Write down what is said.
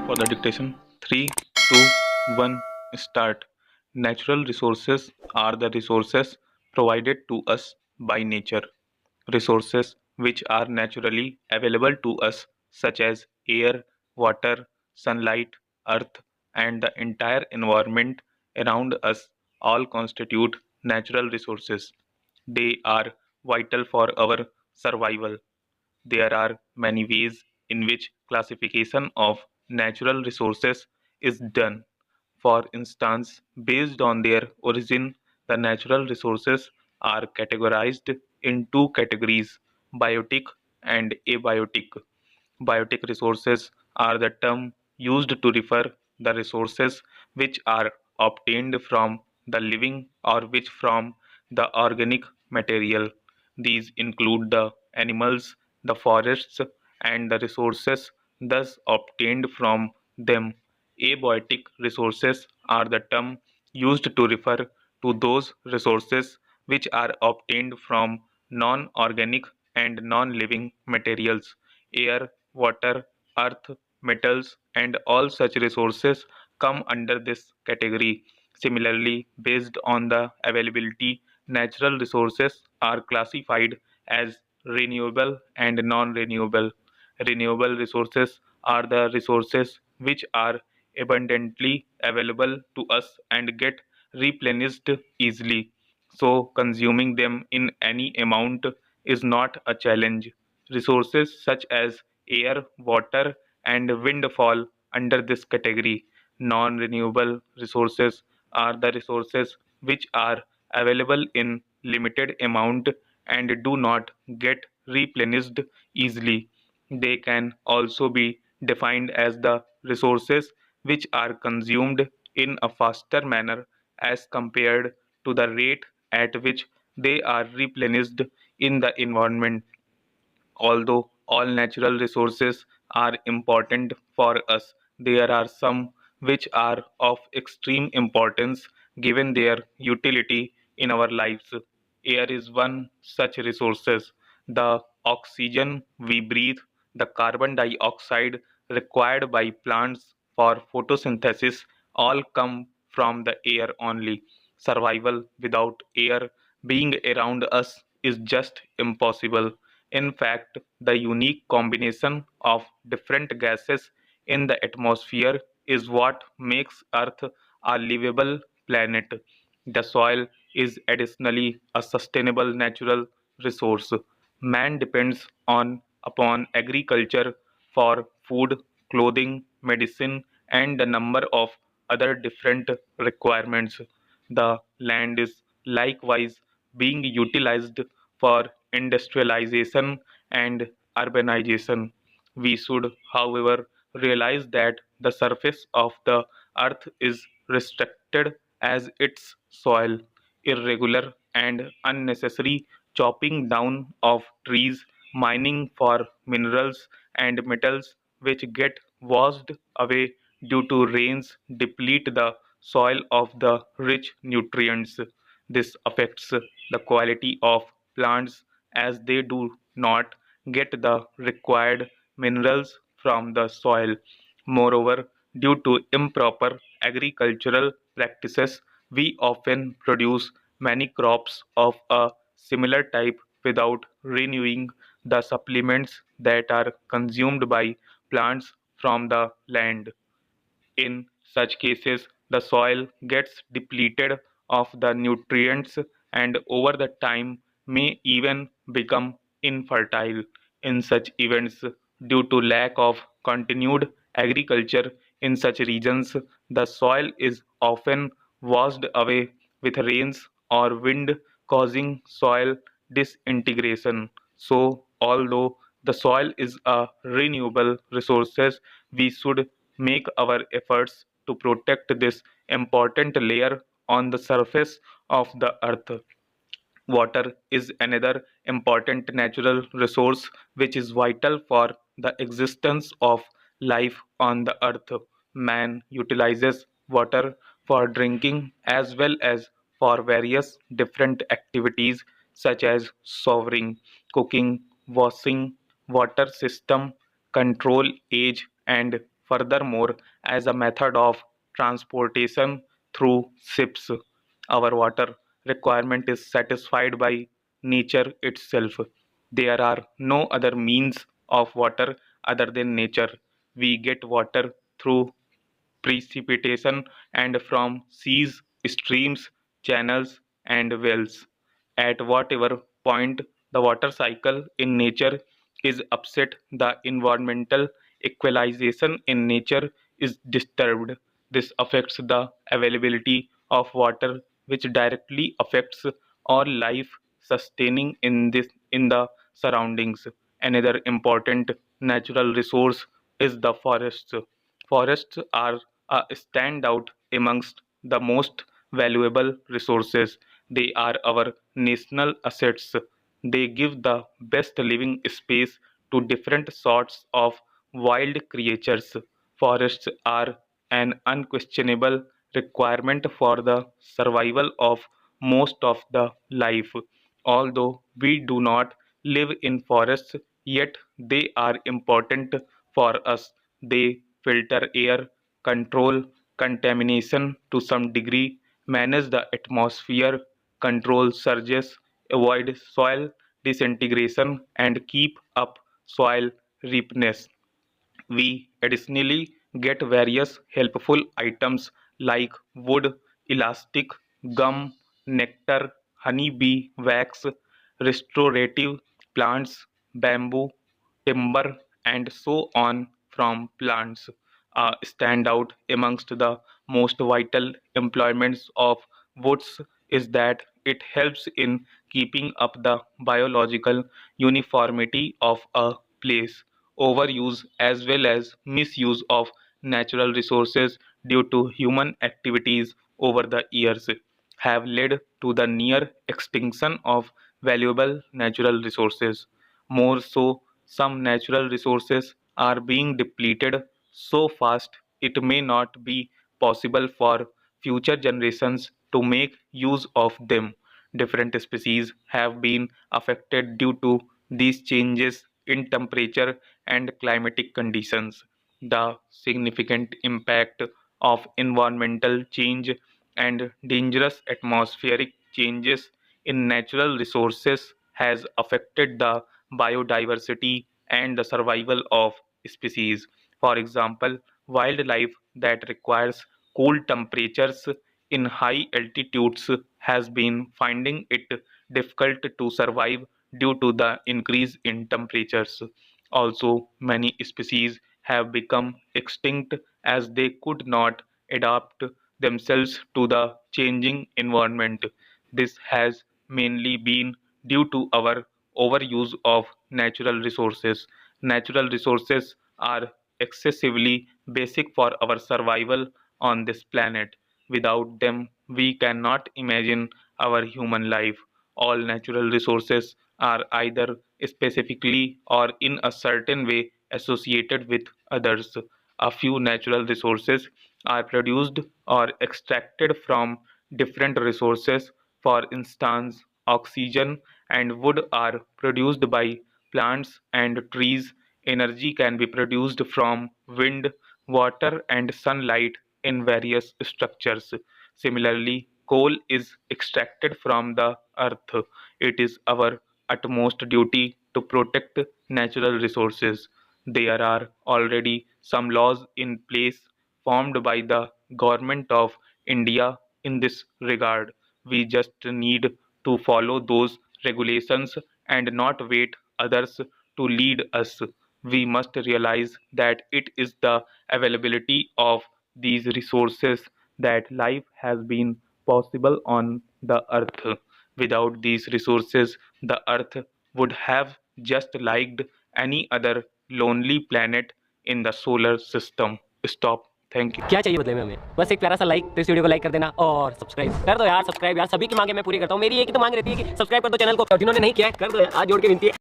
For the dictation, 3, 2, 1, start. Natural resources are the resources provided to us by nature. Resources which are naturally available to us, such as air, water, sunlight, earth, and the entire environment around us, all constitute natural resources. They are vital for our survival. There are many ways in which classification of natural resources is done. For instance, based on their origin, the natural resources are categorized in two categories: biotic and abiotic. Biotic resources are the term used to refer the resources which are obtained from the living or which from the organic material. These include the animals, the forests, and the resources thus obtained from them. Abiotic resources are the term used to refer to those resources which are obtained from non-organic and non-living materials. Air, water, earth, metals, and all such resources come under this category. Similarly, based on the availability, natural resources are classified as renewable and non-renewable. Renewable resources are the resources which are abundantly available to us and get replenished easily. So, consuming them in any amount is not a challenge. Resources such as air, water, and wind fall under this category. Non renewable resources are the resources which are available in limited amount and do not get replenished easily. They can also be defined as the resources which are consumed in a faster manner as compared to the rate at which they are replenished in the environment. Although all natural resources are important for us, there are some which are of extreme importance given their utility in our lives. Air is one such resource. The oxygen we breathe, the carbon dioxide required by plants for photosynthesis all come from the air only. Survival without air being around us is just impossible. In fact, the unique combination of different gases in the atmosphere is what makes Earth a livable planet. The soil is additionally a sustainable natural resource. Man depends on upon agriculture for food, clothing, medicine, and a number of other different requirements. The land is likewise being utilized for industrialization and urbanization. We should, however, realize that the surface of the earth is restricted as its soil. Irregular and unnecessary chopping down of trees, mining for minerals and metals which get washed away due to rains deplete the soil of the rich nutrients. This affects the quality of plants as they do not get the required minerals from the soil. Moreover, due to improper agricultural practices, we often produce many crops of a similar type without renewing the supplements that are consumed by plants from the land. In such cases, the soil gets depleted of the nutrients and over the time may even become infertile. In such events, due to lack of continued agriculture in such regions, the soil is often washed away with rains or wind, causing soil disintegration. So, although the soil is a renewable resource, we should make our efforts to protect this important layer on the surface of the earth. Water is another important natural resource which is vital for the existence of life on the earth. Man utilizes water for drinking as well as for various different activities such as showering, cooking, washing, water system, control, age, and furthermore as a method of transportation through ships. Our water requirement is satisfied by nature itself. There are no other means of water other than nature. We get water through precipitation and from seas, streams, channels, and wells. At whatever point the water cycle in nature is upset, the environmental equalization in nature is disturbed. This affects the availability of water, which directly affects all life sustaining in the surroundings. Another important natural resource is the forests. Forests are a standout amongst the most valuable resources. They are our national assets. They give the best living space to different sorts of wild creatures. Forests are an unquestionable requirement for the survival of most of the life. Although we do not live in forests, yet they are important for us. They filter air, control contamination to some degree, manage the atmosphere, control surges, avoid soil disintegration, and keep up soil richness. We additionally get various helpful items like wood, elastic, gum, nectar, honey bee wax, restorative plants, bamboo, timber, and so on from plants. Stand out amongst the most vital employments of woods is that it helps in keeping up the biological uniformity of a place. Overuse as well as misuse of natural resources due to human activities over the years have led to the near extinction of valuable natural resources. More so, some natural resources are being depleted so fast it may not be possible for future generations to make use of them. Different species have been affected due to these changes in temperature and climatic conditions. The significant impact of environmental change and dangerous atmospheric changes in natural resources has affected the biodiversity and the survival of species. For example, wildlife that requires cool temperatures in high altitudes has been finding it difficult to survive due to the increase in temperatures. Also, many species have become extinct as they could not adapt themselves to the changing environment. This has mainly been due to our overuse of natural resources. Natural resources are excessively basic for our survival on this planet. Without them, we cannot imagine our human life. All natural resources are either specifically or in a certain way associated with others. A few natural resources are produced or extracted from different resources. For instance, oxygen and wood are produced by plants and trees. Energy can be produced from wind, water, and sunlight in various structures. Similarly, coal is extracted from the earth. It is our utmost duty to protect natural resources. There are already some laws in place formed by the government of India in this regard. We just need to follow those regulations and not wait others to lead us. We must realize that it is the availability of these resources that life has been possible on the earth. Without these resources, the earth would have just liked any other lonely planet in the solar system. Stop. Thank you. क्या चाहिए बदले में हमें? बस एक प्यारा सा like, तो इस वीडियो को लाइक कर देना और सब्सक्राइब कर दो यार। सब्सक्राइब यार, सभी की मांगे मैं पूरी करता हूँ। मेरी एक ही तो मांग रहती है कि सब्सक्राइब कर दो चैनल को, और जिन्होंने नहीं किया है कर दो यार, हाथ जोड़ के विनती है।